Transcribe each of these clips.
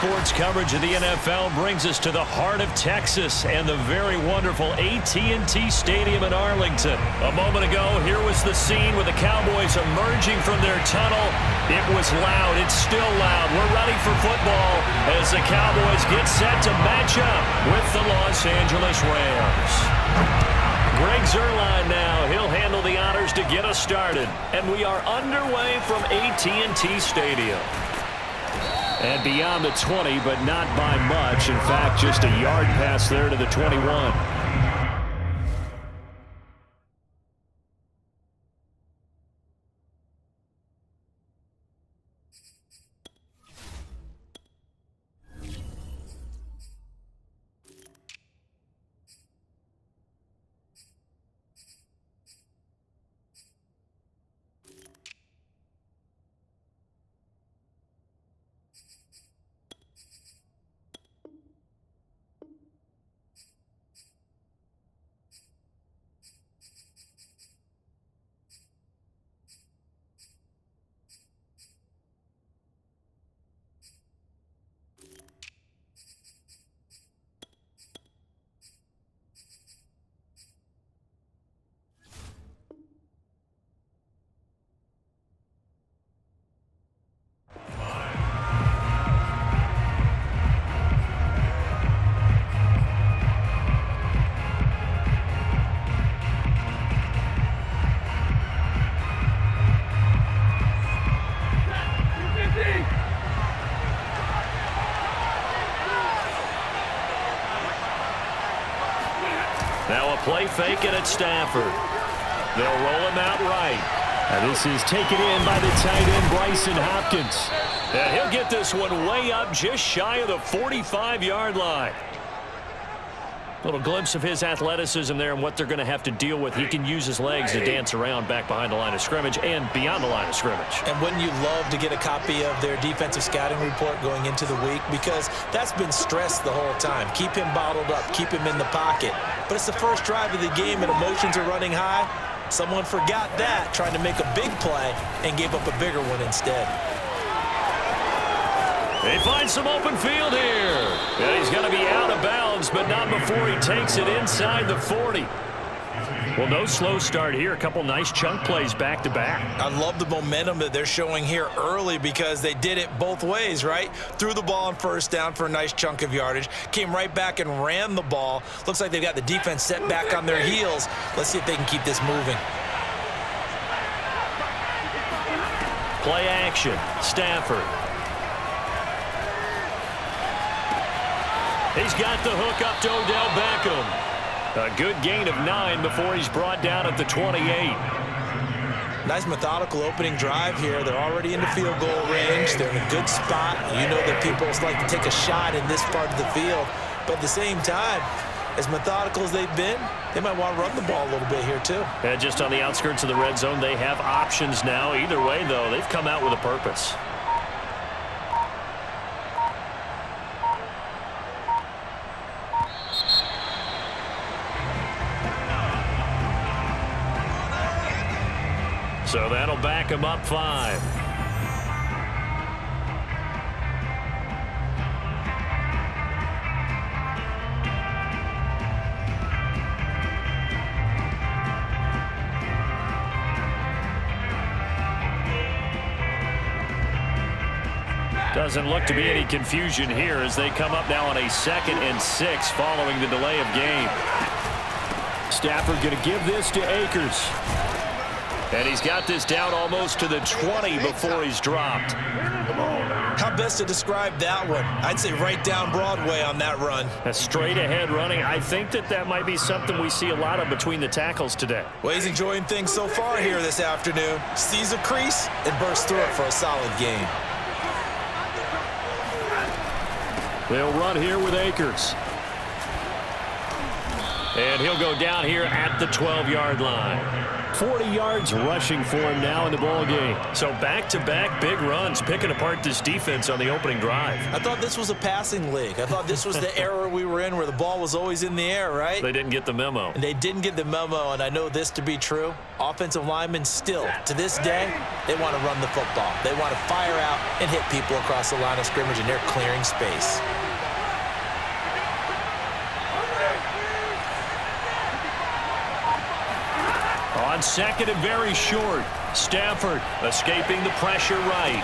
sports coverage of the NFL brings us to the heart of Texas and the very wonderful AT&T Stadium in Arlington. A moment ago, here was the scene with the Cowboys emerging from their tunnel. It was loud. It's still loud. We're ready for football as the Cowboys get set to match up with the Los Angeles Rams. Greg Zuerlein now. He'll handle the honors to get us started. And we are underway from AT&T Stadium. And beyond the 20, but not by much. In fact, just a yard pass there to the 21. Now a play fake and it's Stafford. They'll roll him out right. And this is taken in by the tight end Bryson Hopkins. And he'll get this one way up just shy of the 45-yard line. Little glimpse of his athleticism there and what they're going to have to deal with. He can use his legs to dance around back behind the line of scrimmage and beyond the line of scrimmage. And wouldn't you love to get a copy of their defensive scouting report going into the week? Because that's been stressed the whole time. Keep him bottled up. Keep him in the pocket. But it's the first drive of the game and emotions are running high. Someone forgot that, trying to make a big play and gave up a bigger one instead. They find some open field here. And he's going to be out of bounds, but not before he takes it inside the 40. Well, no slow start here. A couple nice chunk plays back-to-back. I love the momentum that they're showing here early because they did it both ways, right? Threw the ball on first down for a nice chunk of yardage. Came right back and ran the ball. Looks like they've got the defense set back on their heels. Let's see if they can keep this moving. Play action. Stafford. He's got the hook up to Odell Beckham. A good gain of 9 before he's brought down at the 28. Nice methodical opening drive here. They're already in the field goal range. They're in a good spot. You know that people like to take a shot in this part of the field. But at the same time, as methodical as they've been, they might want to run the ball a little bit here too. And just on the outskirts of the red zone, they have options now. Either way, though, they've come out with a purpose. So that'll back him up 5. Doesn't look to be any confusion here as they come up now on a 2nd and 6 following the delay of game. Stafford going to give this to Akers. And he's got this down almost to the 20 before he's dropped. How best to describe that one? I'd say right down Broadway on that run. A straight ahead running. I think that might be something we see a lot of between the tackles today. Well, he's enjoying things so far here this afternoon. Sees a crease and bursts through it for a solid game. They'll run here with Akers. And he'll go down here at the 12-yard line. 40 yards rushing for him now in the ball game. So back-to-back big runs, picking apart this defense on the opening drive. I thought this was a passing league. I thought this was the era we were in where the ball was always in the air, right? They didn't get the memo. And they didn't get the memo, and I know this to be true. Offensive linemen still, to this day, they want to run the football. They want to fire out and hit people across the line of scrimmage, and they're clearing space. On second and very short, Stafford escaping the pressure right.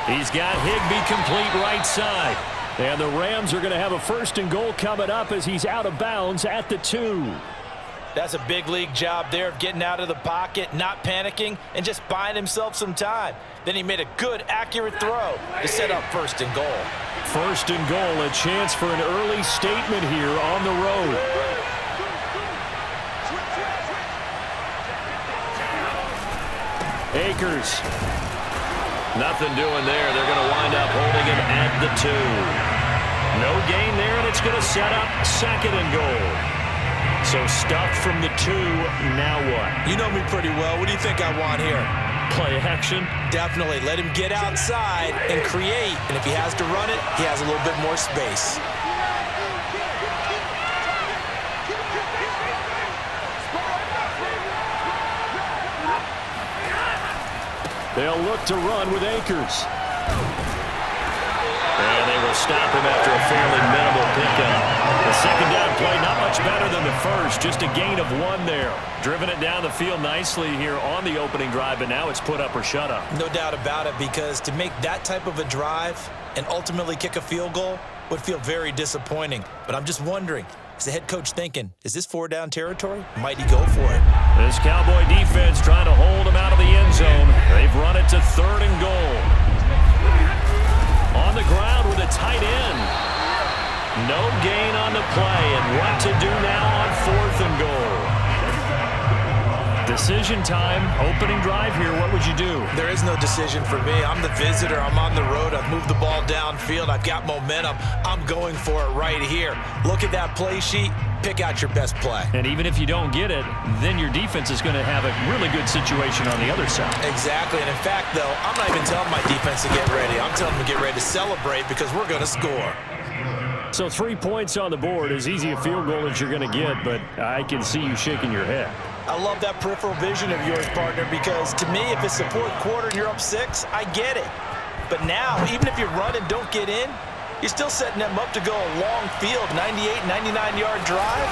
He's got Higbee complete right side. And the Rams are going to have a 1st and goal coming up as he's out of bounds at the 2. That's a big league job there of getting out of the pocket, not panicking, and just buying himself some time. Then he made a good, accurate throw to set up 1st and goal. 1st and goal, a chance for an early statement here on the road. Akers. Nothing doing there. They're going to wind up holding him at the 2. No gain there, and it's going to set up 2nd and goal. So stuffed from the 2. Now what? You know me pretty well. What do you think I want here? Play action? Definitely. Let him get outside and create. And if he has to run it, he has a little bit more space. They'll look to run with Akers. And they will stop him after a fairly minimal pickup. The 2nd down play not much better than the 1st. Just a gain of 1 there. Driven it down the field nicely here on the opening drive, but now it's put up or shut up. No doubt about it, because to make that type of a drive and ultimately kick a field goal would feel very disappointing. But I'm just wondering, is the head coach thinking, is this 4-down territory? Might he go for it? This Cowboy defense trying to hold him out of the end zone. They've run it to 3rd and goal. On the ground with a tight end. No gain on the play, and what to do now on 4th and goal. Decision time, opening drive here. What would you do? There is no decision for me. I'm the visitor. I'm on the road. I've moved the ball downfield. I've got momentum. I'm going for it right here. Look at that play sheet. Pick out your best play. And even if you don't get it, then your defense is going to have a really good situation on the other side. Exactly. And in fact, though, I'm not even telling my defense to get ready. I'm telling them to get ready to celebrate because we're going to score. So 3 points on the board, as easy a field goal as you're going to get, but I can see you shaking your head. I love that peripheral vision of yours, partner, because to me, if it's the 4th quarter and you're up 6, I get it. But now, even if you run and don't get in, you're still setting them up to go a long field, 98, 99-yard drive.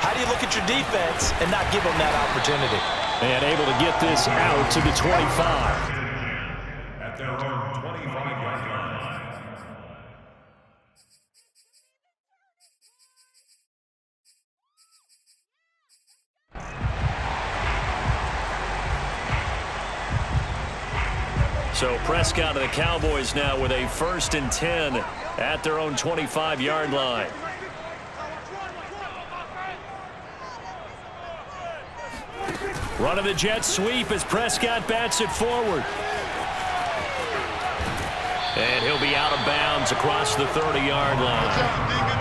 How do you look at your defense and not give them that opportunity? And able to get this out to the 25. At their own 25-yard line. So Prescott and the Cowboys now with a 1st and 10 at their own 25-yard line. Running the jet sweep as Prescott bats it forward. And he'll be out of bounds across the 30-yard line.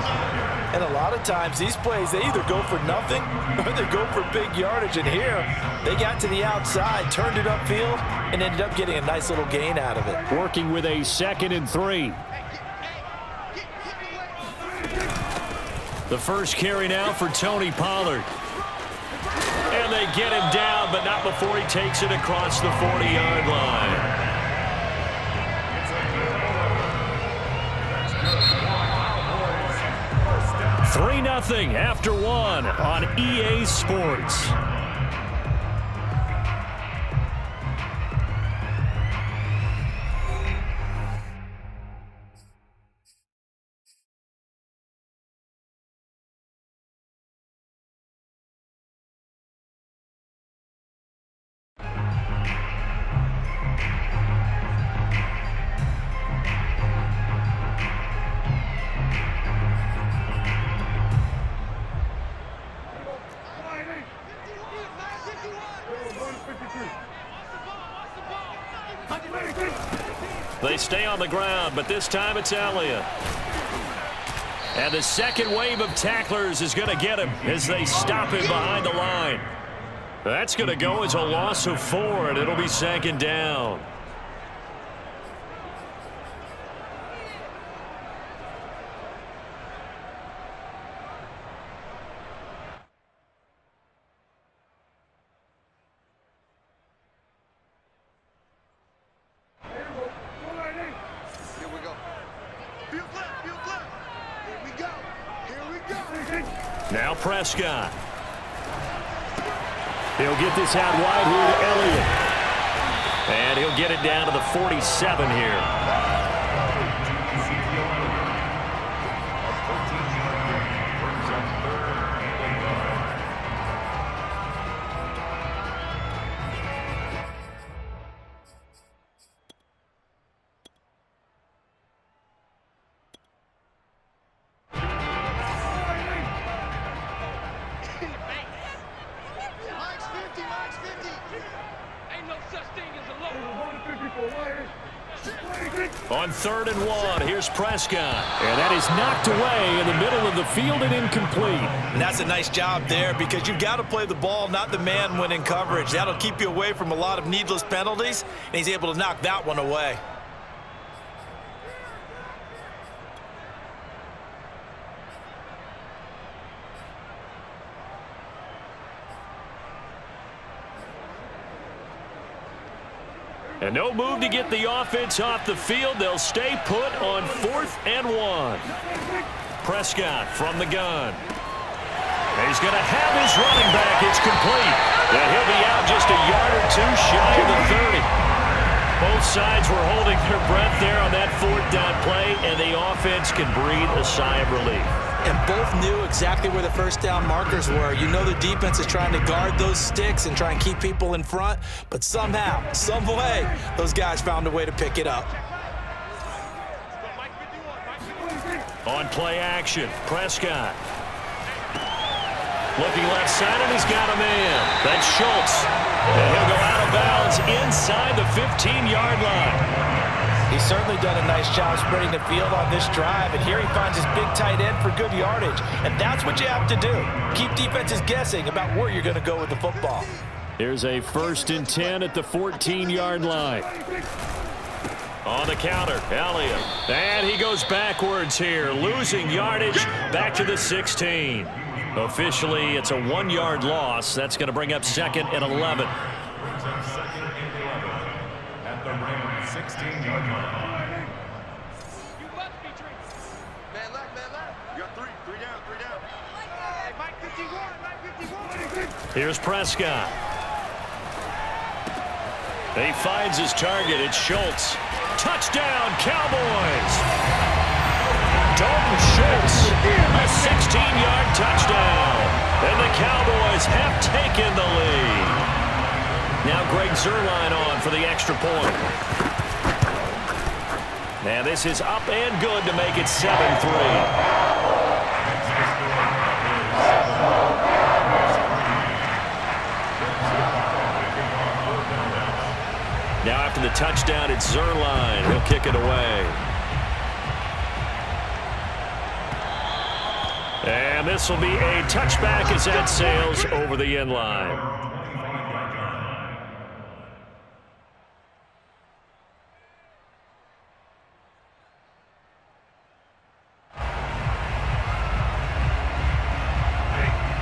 And a lot of times, these plays, they either go for nothing or they go for big yardage. And here, they got to the outside, turned it upfield, and ended up getting a nice little gain out of it. Working with a 2nd and 3. The first carry now for Tony Pollard. And they get him down, but not before he takes it across the 40-yard line. 3-0 after 1 on EA Sports. They stay on the ground, but this time it's Elliott. And the second wave of tacklers is going to get him as they stop him behind the line. That's going to go as a loss of 4, and it'll be 2nd down. Now Prescott. He'll get this out wide here to Elliott. And he'll get it down to the 47 here. On 3rd and 1, here's Prescott. And that is knocked away in the middle of the field and incomplete. And that's a nice job there because you've got to play the ball, not the man when in coverage. That'll keep you away from a lot of needless penalties, and he's able to knock that one away. And no move to get the offense off the field. They'll stay put on 4th and 1. Prescott from the gun. And he's going to have his running back. It's complete. And he'll be out just a yard or 2 shy of the 30. Both sides were holding their breath there on that 4th down play, and the offense can breathe a sigh of relief. And both knew exactly where the first down markers were. You know the defense is trying to guard those sticks and try and keep people in front, but somehow, some way, those guys found a way to pick it up. On play action, Prescott. Looking left side, and he's got a man. That's Schultz. And he'll go out of bounds inside the 15-yard line. He's certainly done a nice job spreading the field on this drive, and here he finds his big tight end for good yardage. And that's what you have to do. Keep defenses guessing about where you're going to go with the football. Here's a 1st and 10 at the 14-yard line. On the counter, Elliott. And he goes backwards here, losing yardage back to the 16. Officially, it's a 1-yard loss. That's going to bring up 2nd and 11. At the Rams 16-yard line. Man left. You got three down. Hey, Mike 51. Here's Prescott. He finds his target. It's Schultz. Touchdown, Cowboys! Dalton Schultz, a 16-yard touchdown. And the Cowboys have taken the lead. Now Greg Zuerlein on for the extra point. Now this is up and good to make it 7-3. Now after the touchdown, it's Zuerlein. He'll kick it away. And this will be a touchback as that sails over the end line.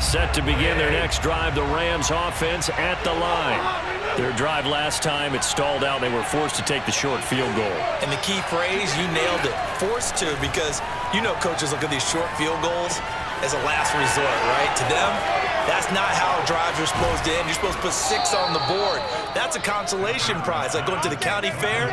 Set to begin their next drive, the Rams offense at the line. Their drive last time, it stalled out. They were forced to take the short field goal. And the key phrase, you nailed it, forced to, because you know coaches look at these short field goals as a last resort, right? To them, that's not how drives are supposed to end. You're supposed to put 6 on the board. That's a consolation prize, like going to the county fair.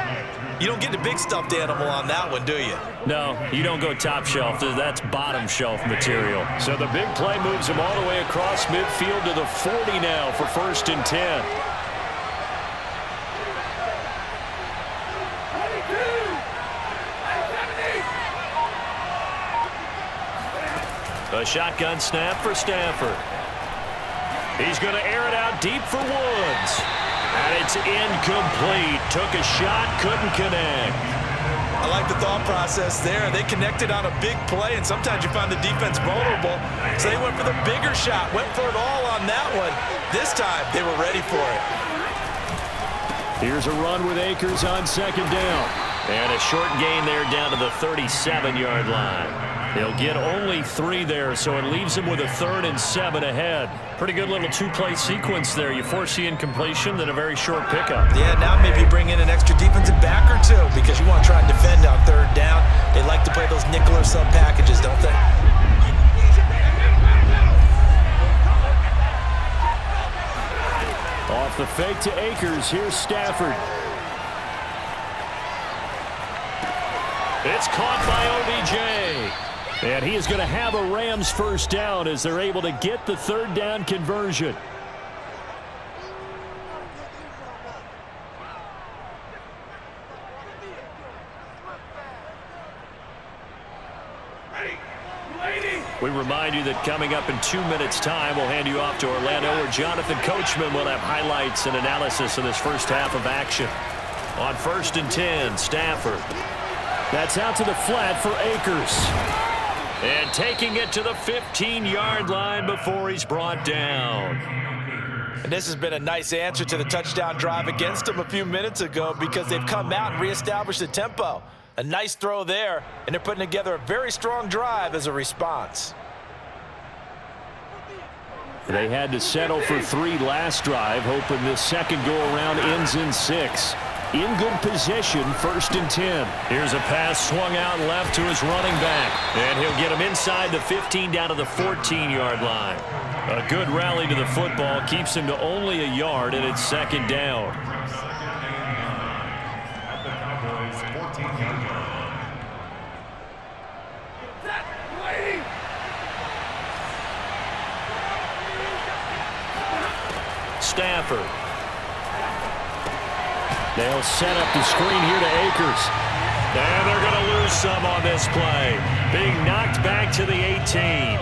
You don't get the big stuffed animal on that one, do you? No, you don't go top shelf. That's bottom shelf material. So the big play moves him all the way across midfield to the 40 now for 1st and 10. A shotgun snap for Stafford. He's going to air it out deep for Woods. And it's incomplete. Took a shot, couldn't connect. I like the thought process there. They connected on a big play, and sometimes you find the defense vulnerable. So they went for the bigger shot, went for it all on that one. This time, they were ready for it. Here's a run with Akers on second down. And a short gain there down to the 37-yard line. They'll get only 3 there, so it leaves them with a 3rd and 7 ahead. Pretty good little 2-play sequence there. You force the incompletion, then a very short pickup. Yeah, now maybe bring in an extra defensive back or 2 because you want to try and defend on 3rd down. They like to play those nickel or sub packages, don't they? Off the fake to Akers, here's Stafford. It's caught by OBJ. And he is going to have a Rams first down as they're able to get the 3rd down conversion. We remind you that coming up in 2 minutes' time, we'll hand you off to Orlando, where Jonathan Coachman will have highlights and analysis of this first half of action. On 1st and 10, Stafford. That's out to the flat for Akers. And taking it to the 15-yard line before he's brought down. And this has been a nice answer to the touchdown drive against them a few minutes ago because they've come out and reestablished the tempo. A nice throw there, and they're putting together a very strong drive as a response. They had to settle for 3 last drive, hoping this second go-around ends in 6. In good position, 1st and 10. Here's a pass swung out left to his running back. And he'll get him inside the 15 down to the 14-yard line. A good rally to the football keeps him to only a yard, and it's 2nd down. At the Cowboys' 14-yard line. Stafford. They'll set up the screen here to Akers. And they're going to lose some on this play. Being knocked back to the 18.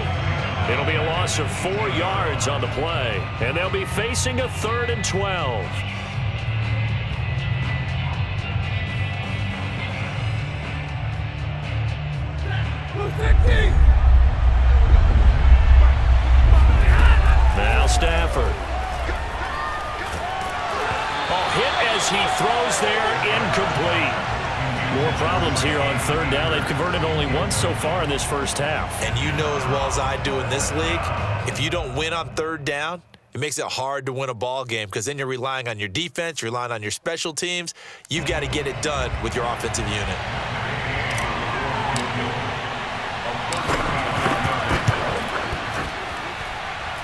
It'll be a loss of 4 yards on the play. And they'll be facing a 3rd and 12. Now Stafford. Hit as he throws there, incomplete. More problems here on 3rd down. They've converted only once so far in this first half. And you know as well as I do in this league, if you don't win on 3rd down, it makes it hard to win a ball game because then you're relying on your defense, you're relying on your special teams. You've got to get it done with your offensive unit.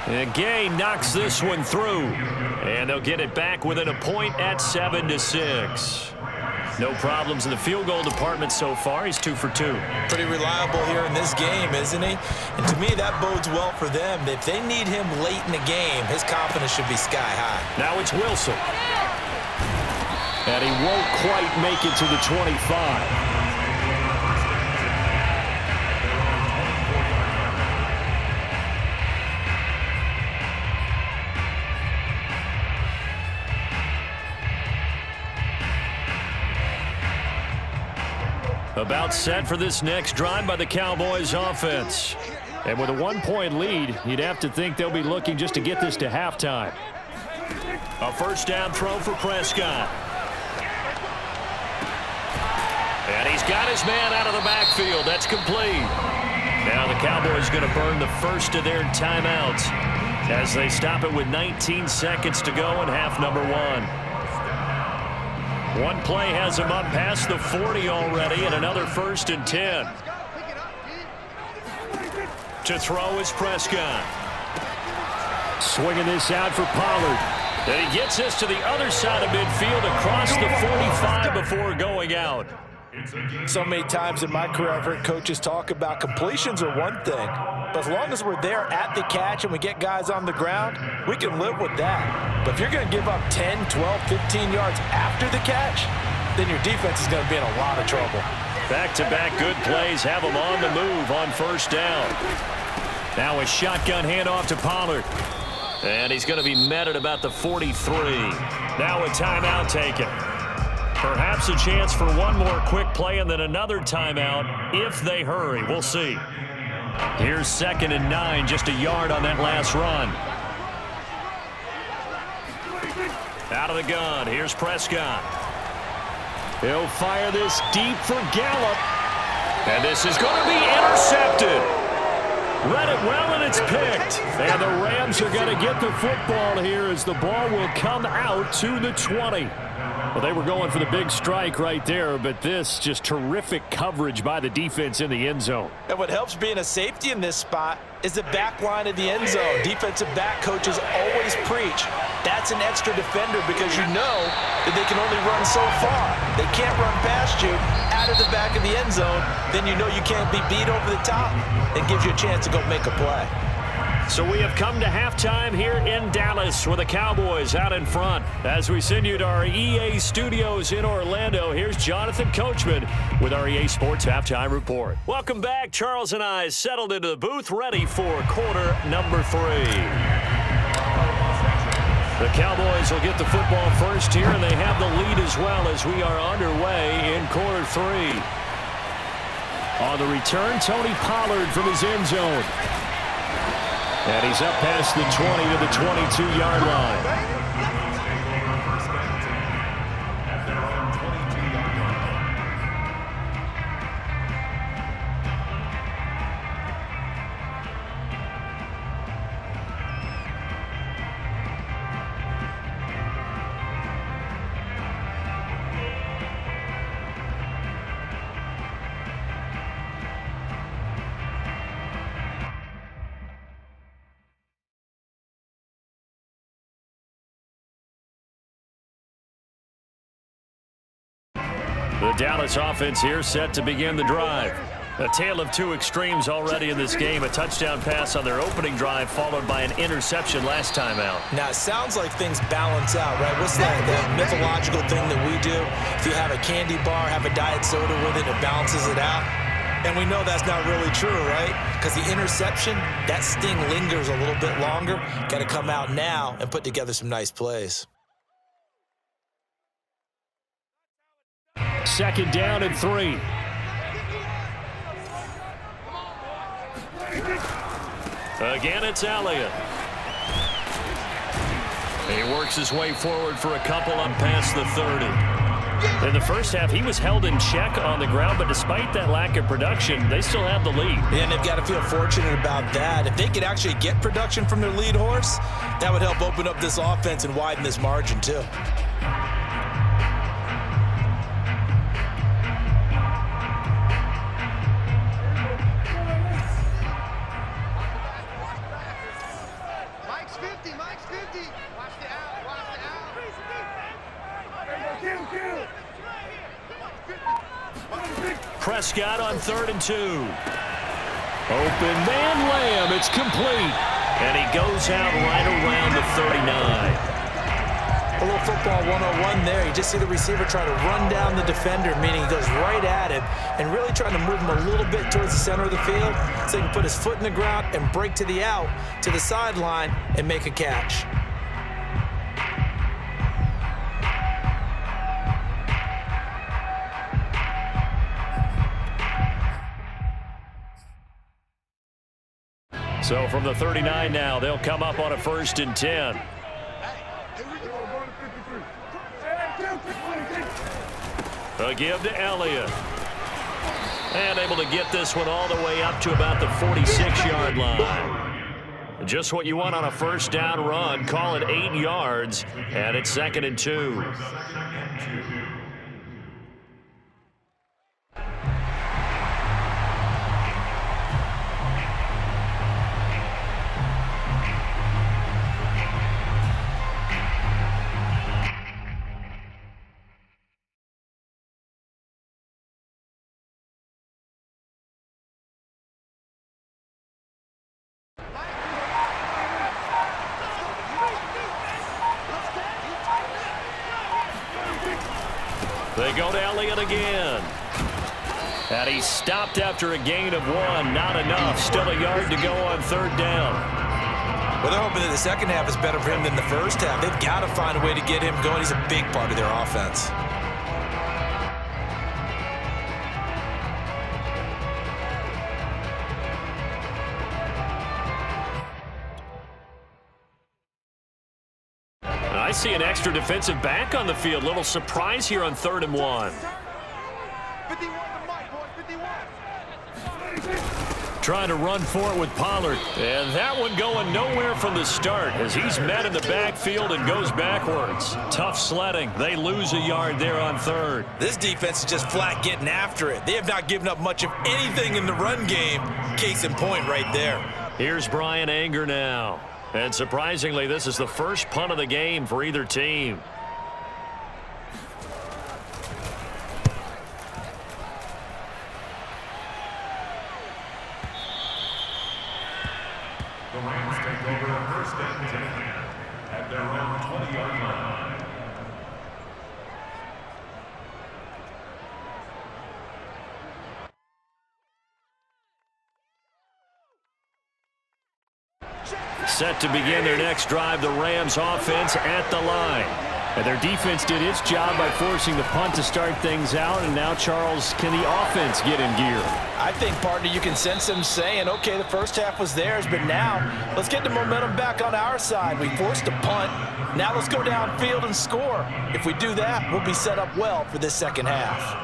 And Gay knocks this one through. And they'll get it back within a point at 7-6. No problems in the field goal department so far. He's 2 for 2. Pretty reliable here in this game, isn't he? And to me, that bodes well for them. If they need him late in the game, his confidence should be sky high. Now it's Wilson. And he won't quite make it to the 25. About set for this next drive by the Cowboys offense. And with a 1-point lead, you'd have to think they'll be looking just to get this to halftime. A first down throw for Prescott. And he's got his man out of the backfield. That's complete. Now the Cowboys going to burn the first of their timeouts as they stop it with 19 seconds to go in half number 1. One play has him up past the 40 already, and another 1st and 10. To throw is Prescott. Swinging this out for Pollard. And he gets this to the other side of midfield across the 45 before going out. So many times in my career, I've heard coaches talk about completions are one thing. But as long as we're there at the catch and we get guys on the ground, we can live with that. But if you're going to give up 10, 12, 15 yards after the catch, then your defense is going to be in a lot of trouble. Back-to-back good plays have them on the move on 1st down. Now a shotgun handoff to Pollard. And he's going to be met at about the 43. Now a timeout taken. Perhaps a chance for one more quick play and then another timeout if they hurry. We'll see. Here's 2nd and 9, just a yard on that last run. Out of the gun, here's Prescott. He'll fire this deep for Gallup. And this is going to be intercepted. Read it well, and it's picked. And the Rams are going to get the football here as the ball will come out to the 20. Well, they were going for the big strike right there, but this just terrific coverage by the defense in the end zone. And what helps being a safety in this spot is the back line of the end zone. Defensive back coaches always preach. That's an extra defender because you know that they can only run so far. They can't run past you out of the back of the end zone. Then you know you can't be beat over the top. It gives you a chance to go make a play. So we have come to halftime here in Dallas with the Cowboys out in front. As we send you to our EA studios in Orlando, here's Jonathan Coachman with our EA Sports Halftime Report. Welcome back. Charles and I settled into the booth ready for quarter number 3. The Cowboys will get the football first here, and they have the lead as well as we are underway in quarter 3. On the return, Tony Pollard from his end zone. And he's up past the 20 to the 22-yard line. The Dallas offense here set to begin the drive. A tale of two extremes already in this game. A touchdown pass on their opening drive followed by an interception last time out. Now, it sounds like things balance out, right? What's that mythological thing that we do? If you have a candy bar, have a diet soda with it, it balances it out. And we know that's not really true, right? Because the interception, that sting lingers a little bit longer. Got to come out now and put together some nice plays. 2nd down and 3. Again, it's Elliott. He works his way forward for a couple up past the 30. In the first half, he was held in check on the ground, but despite that lack of production, they still have the lead. And they've got to feel fortunate about that. If they could actually get production from their lead horse, that would help open up this offense and widen this margin, too. Prescott on 3rd and 2. Open man, Lamb. It's complete. And he goes out right around the 39. A little football 101 there. You just see the receiver try to run down the defender, meaning he goes right at him and really trying to move him a little bit towards the center of the field so he can put his foot in the ground and break to the out, to the sideline, and make a catch. So from the 39 now, they'll come up on a 1st and 10. A give to Elliott. And able to get this one all the way up to about the 46-yard line. Just what you want on a 1st down run. Call it 8 yards, and it's 2nd and 2. They go to Elliott again. And he's stopped after a gain of 1. Not enough. Still a yard to go on 3rd down. Well, they're hoping that the second half is better for him than the first half. They've got to find a way to get him going. He's a big part of their offense. see an extra defensive back on the field. Little surprise here on 3rd and 1. 51 to Mike, boys, 51. Trying to run for it with Pollard. And that one going nowhere from the start as he's met in the backfield and goes backwards. Tough sledding. They lose a yard there on 3rd. This defense is just flat getting after it. They have not given up much of anything in the run game. Case in point right there. Here's Brian Anger now. And surprisingly, this is the first punt of the game for either team. The Rams take over 1st and 10 at their own 20-yard line. Set to begin their next drive, the Rams offense at the line. And their defense did its job by forcing the punt to start things out. And now, Charles, can the offense get in gear? I think, partner, you can sense them saying, okay, the first half was theirs, but now let's get the momentum back on our side. We forced a punt. Now let's go downfield and score. If we do that, we'll be set up well for this second half.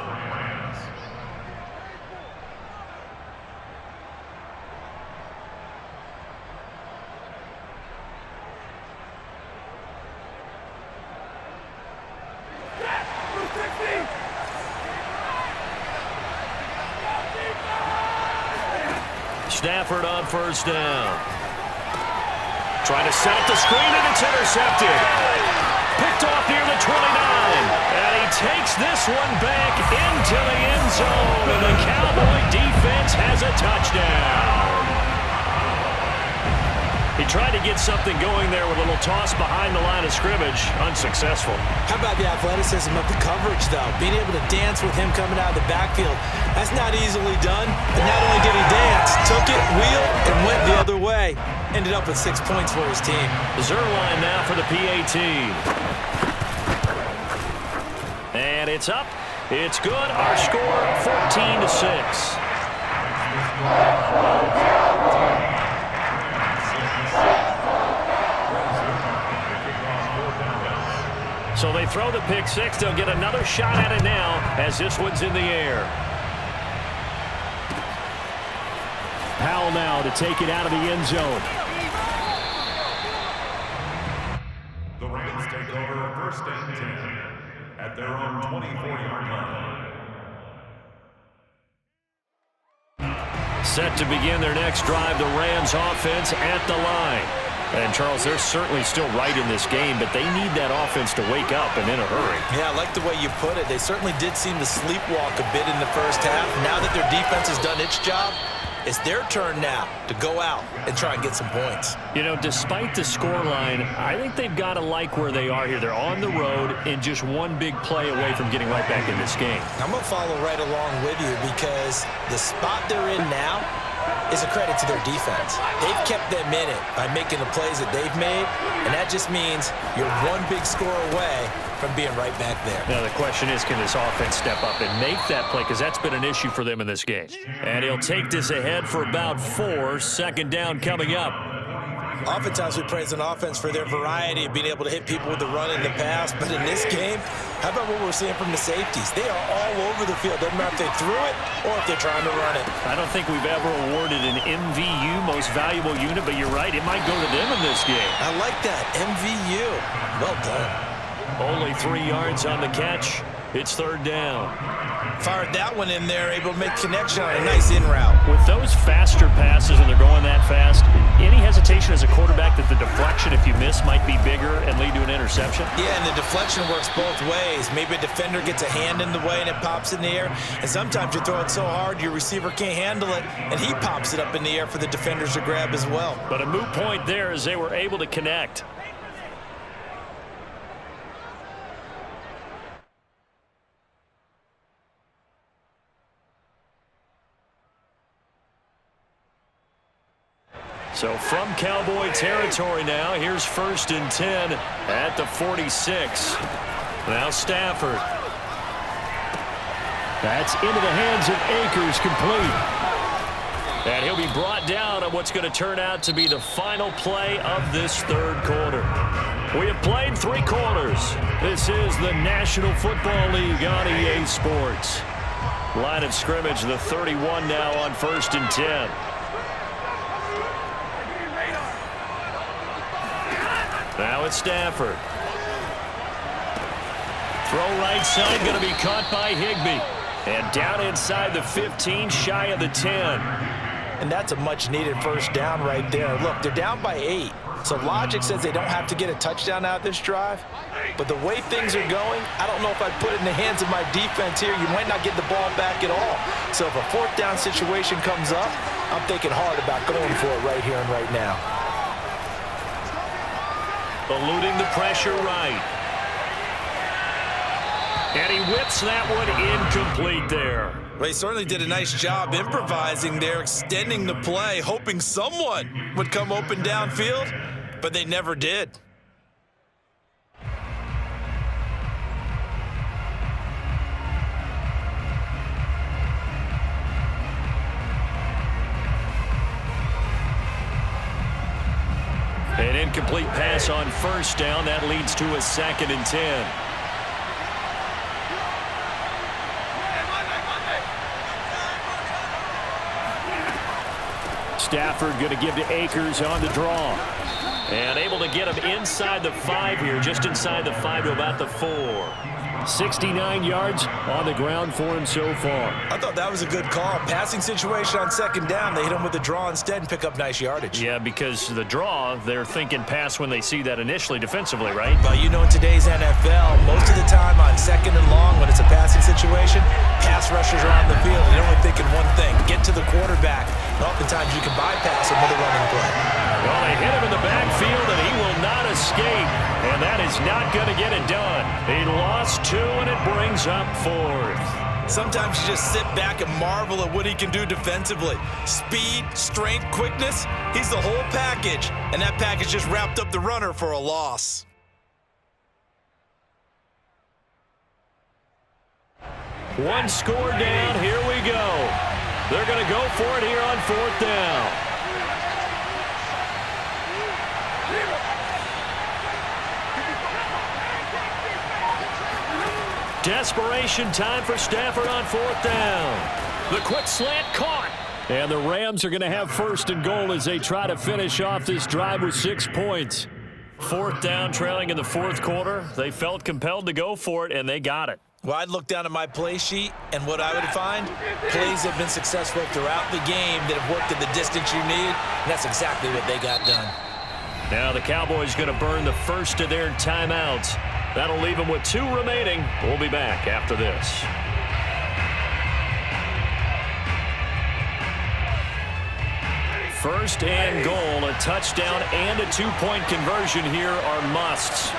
Stafford on 1st down. Trying to set up the screen, and it's intercepted. Picked off near the 29. And he takes this one back into the end zone. And the Cowboy defense has a touchdown. He tried to get something going there with a little toss behind the line of scrimmage. Unsuccessful. How about the athleticism of the coverage, though? Being able to dance with him coming out of the backfield. That's not easily done. But not only did he dance, took it, wheeled, and went the other way. Ended up with 6 points for his team. Zerline now for the PAT. And it's up. It's good. Our score, 14-6. So they throw the pick six. They'll get another shot at it now as this one's in the air. Powell now to take it out of the end zone. The Rams take over 1st and 10 at their own 24-yard line. Set to begin their next drive, the Rams offense at the line. And, Charles, they're certainly still right in this game, but they need that offense to wake up and in a hurry. Yeah, I like the way you put it. They certainly did seem to sleepwalk a bit in the first half. Now that their defense has done its job, it's their turn now to go out and try and get some points. You know, despite the scoreline, I think they've got to like where they are here. They're on the road and just one big play away from getting right back in this game. I'm going to follow right along with you because the spot they're in now is a credit to their defense. They've kept them in it by making the plays that they've made, and that just means you're one big score away from being right back there. Now the question is, can this offense step up and make that play? Because that's been an issue for them in this game. And he'll take this ahead for about 4. 2nd down coming up. Oftentimes we praise an offense for their variety of being able to hit people with the run and the pass, but in this game, how about what we're seeing from the safeties? They are all over the field. Doesn't matter if they threw it or if they're trying to run it. I don't think we've ever awarded an MVU, most valuable unit, but you're right, it might go to them in this game. I like that, MVU. Well done. Only 3 yards on the catch. It's 3rd down. Fired that one in there, able to make connection on a nice in route. With those faster passes and they're going that fast, any hesitation as a quarterback that the deflection, if you miss, might be bigger and lead to an interception? Yeah, and the deflection works both ways. Maybe a defender gets a hand in the way and it pops in the air, and sometimes you throw it so hard your receiver can't handle it, and he pops it up in the air for the defenders to grab as well. But a moot point there as they were able to connect. So from Cowboy territory now, here's 1st and 10 at the 46. Now Stafford. That's into the hands of Akers, complete. And he'll be brought down on what's going to turn out to be the final play of this third quarter. We have played 3 quarters. This is the National Football League on EA Sports. Line of scrimmage, the 31 now on 1st and 10. Now it's Stafford. Throw right side, going to be caught by Higbee. And down inside the 15, shy of the 10. And that's a much-needed first down right there. Look, they're down by 8. So logic says they don't have to get a touchdown out of this drive. But the way things are going, I don't know if I'd put it in the hands of my defense here. You might not get the ball back at all. So if a 4th down situation comes up, I'm thinking hard about going for it right here and right now. Eluding the pressure right. And he whips that one incomplete there. Well, he certainly did a nice job improvising there, extending the play, hoping someone would come open downfield, but they never did. An incomplete pass on 1st down. That leads to a 2nd and 10. Stafford going to give to Akers on the draw. And able to get him inside the 5 here, just inside the 5 to about the 4. 69 yards on the ground for him so far. I thought that was a good call. Passing situation on 2nd down. They hit him with the draw instead and pick up nice yardage. Yeah, because the draw, they're thinking pass when they see that initially defensively, right? But you know, in today's NFL, most of the time on 2nd and long, when it's a passing situation, pass rushers are on the field. They're only thinking one thing, get to the quarterback. And oftentimes you can bypass him with a running play. Well, they hit him in the backfield, and he will not escape. And that is not going to get it done. He lost 2, and it brings up 4th. Sometimes you just sit back and marvel at what he can do defensively. Speed, strength, quickness, he's the whole package. And that package just wrapped up the runner for a loss. One score down. Here we go. They're going to go for it here on 4th down. Desperation time for Stafford on 4th down. The quick slant caught. And the Rams are going to have 1st and goal as they try to finish off this drive with 6 points. 4th down, trailing in the 4th quarter. They felt compelled to go for it, and they got it. Well, I'd look down at my play sheet, and what I would find, plays have been successful throughout the game that have worked at the distance you need, and that's exactly what they got done. Now the Cowboys going to burn the first of their timeouts. That'll leave them with 2 remaining. We'll be back after this. 1st and goal, a touchdown and a 2-point conversion here are musts.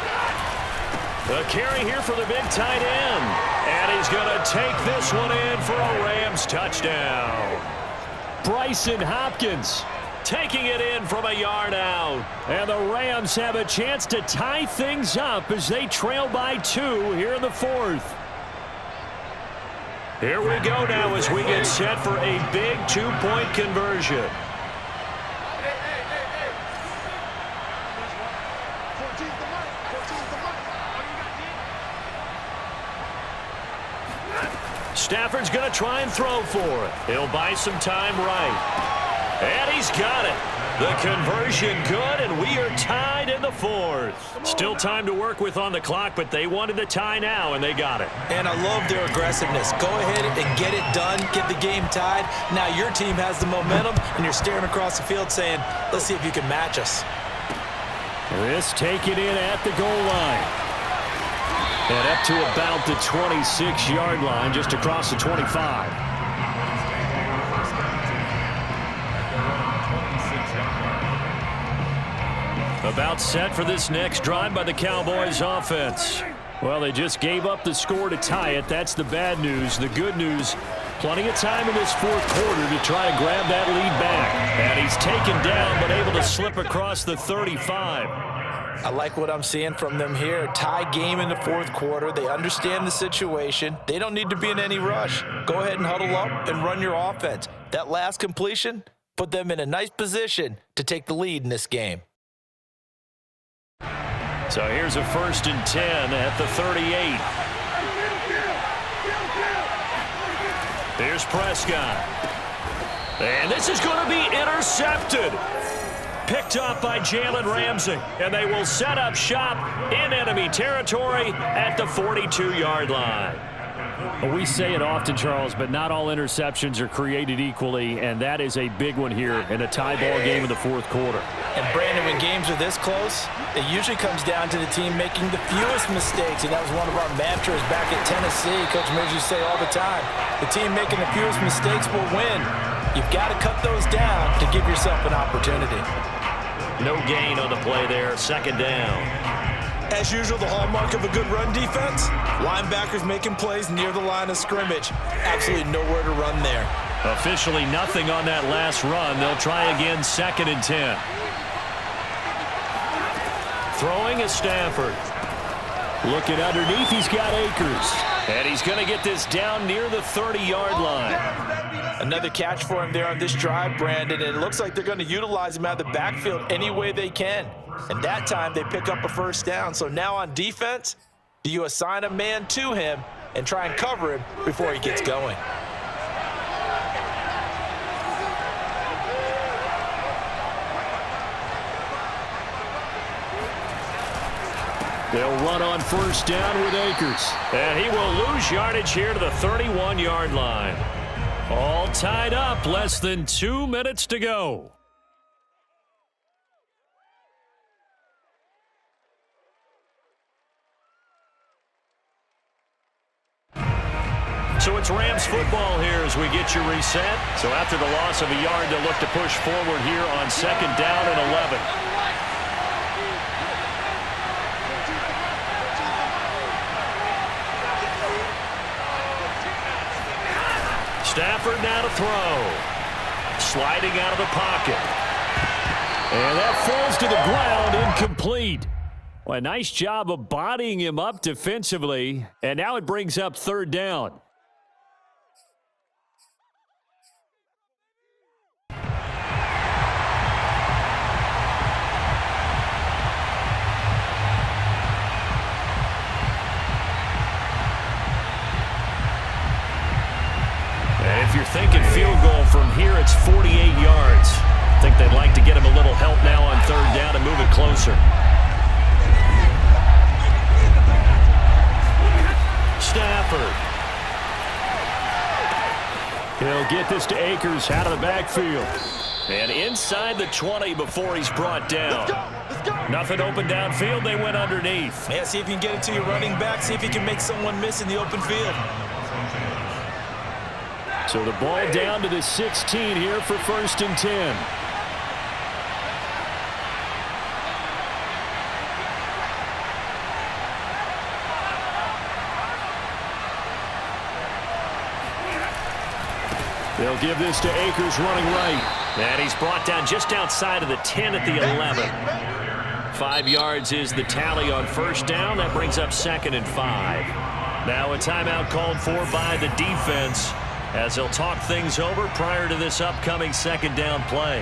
The carry here for the big tight end. And he's going to take this one in for a Rams touchdown. Bryson Hopkins taking it in from a yard out. And the Rams have a chance to tie things up as they trail by 2 here in the 4th. Here we go now as we get set for a big 2-point conversion. Stafford's going to try and throw for it. He'll buy some time right. And he's got it. The conversion good, and we are tied in the 4th. Still time to work with on the clock, but they wanted the tie now, and they got it. And I love their aggressiveness. Go ahead and get it done, get the game tied. Now your team has the momentum, and you're staring across the field saying, let's see if you can match us. This taken in at the goal line. And up to about the 26-yard line, just across the 25. About set for this next drive by the Cowboys offense. Well, they just gave up the score to tie it. That's the bad news. The good news, plenty of time in this 4th quarter to try to grab that lead back. And he's taken down but able to slip across the 35. I like what I'm seeing from them here. Tie game in the 4th quarter. They understand the situation. They don't need to be in any rush. Go ahead and huddle up and run your offense. That last completion, put them in a nice position to take the lead in this game. So here's a 1st and 10 at the 38. Here's Prescott. And this is going to be intercepted. Picked up by Jalen Ramsey. And they will set up shop in enemy territory at the 42-yard line. Well, we say it often, Charles, but not all interceptions are created equally, and that is a big one here in a tie ball game in the 4th quarter. And, Brandon, when games are this close, it usually comes down to the team making the fewest mistakes, and that was one of our mantras back at Tennessee. Coach Mills used to say all the time, the team making the fewest mistakes will win. You've got to cut those down to give yourself an opportunity. No gain on the play there, 2nd down. As usual, the hallmark of a good run defense, linebackers making plays near the line of scrimmage. Absolutely nowhere to run there. Officially nothing on that last run. They'll try again, 2nd and 10. Throwing is Stafford. Looking underneath, he's got Akers. And he's going to get this down near the 30-yard line. Another catch for him there on this drive, Brandon, and it looks like they're going to utilize him out of the backfield any way they can. And that time they pick up a 1st down. So now on defense, do you assign a man to him and try and cover him before he gets going? They'll run on 1st down with Akers. And he will lose yardage here to the 31-yard line. All tied up, less than 2 minutes to go. So it's Rams football here as we get you reset. So after the loss of a yard, they'll look to push forward here on 2nd down and 11. Stafford now to throw. Sliding out of the pocket. And that falls to the ground, incomplete. Well, a nice job of bodying him up defensively. And now it brings up 3rd down. If you're thinking field goal from here, it's 48 yards. I think they'd like to get him a little help now on 3rd down and move it closer. Stafford. He'll get this to Akers out of the backfield. And inside the 20 before he's brought down. Let's go. Nothing open downfield. They went underneath. Yeah, see if you can get it to your running back. See if you can make someone miss in the open field. So the ball down to the 16 here for 1st and 10. They'll give this to Akers running right. And he's brought down just outside of the 10 at the 11. 5 yards is the tally on 1st down. That brings up 2nd and 5. Now a timeout called for by the defense, as they'll talk things over prior to this upcoming 2nd down play.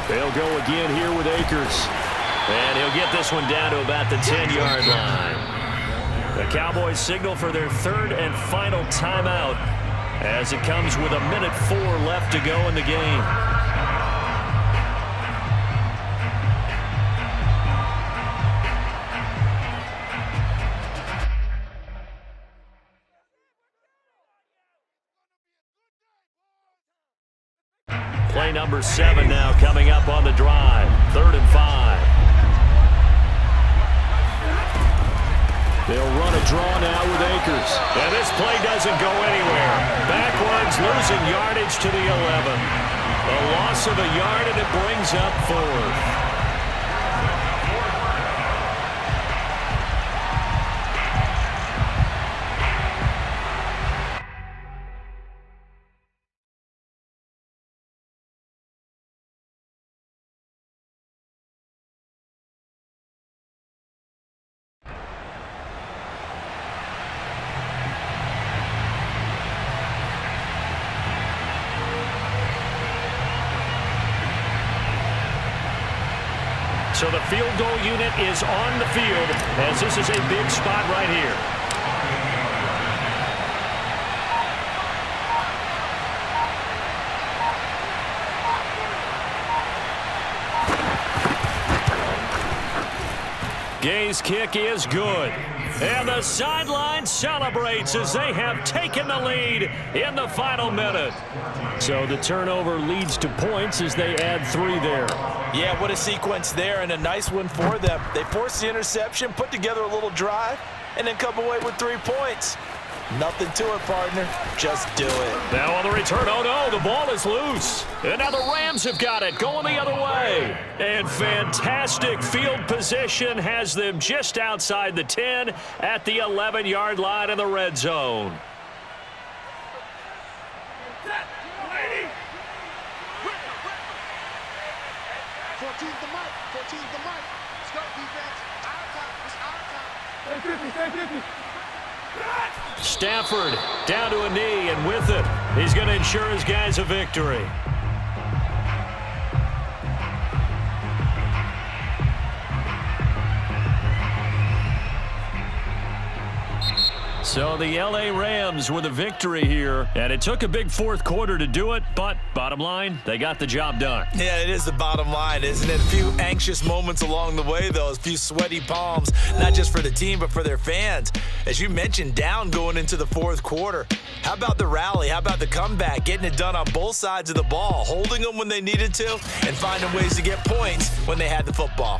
They'll go again here with Akers. And he'll get this one down to about the 10-yard line. The Cowboys signal for their 3rd and final timeout, as it comes with 1:04 left to go in the game. Play number 7 now coming up on the drive. 3rd and 5. They'll run a draw now with Akers. And this play doesn't go anywhere. Backwards, losing yardage to the 11. A loss of a yard, and it brings up 4th. So the field goal unit is on the field as this is a big spot right here. Gay's kick is good. And the sideline celebrates as they have taken the lead in the final minute. So the turnover leads to points as they add 3 there. Yeah, what a sequence there, and a nice one for them. They forced the interception, put together a little drive, and then come away with 3 points. Nothing to it, partner. Just do it. Now on the return, oh no, the ball is loose. And now the Rams have got it, going the other way. And fantastic field position has them just outside the 10 at the 11-yard line in the red zone. Stafford down to a knee, and with it, he's going to ensure his guys a victory. So the L.A. Rams with a victory here, and it took a big fourth quarter to do it, but bottom line, they got the job done. Yeah, it is the bottom line, isn't it? A few anxious moments along the way, though, a few sweaty palms, not just for the team, but for their fans. As you mentioned, down going into the fourth quarter. How about the rally? How about the comeback? Getting it done on both sides of the ball, holding them when they needed to, and finding ways to get points when they had the football.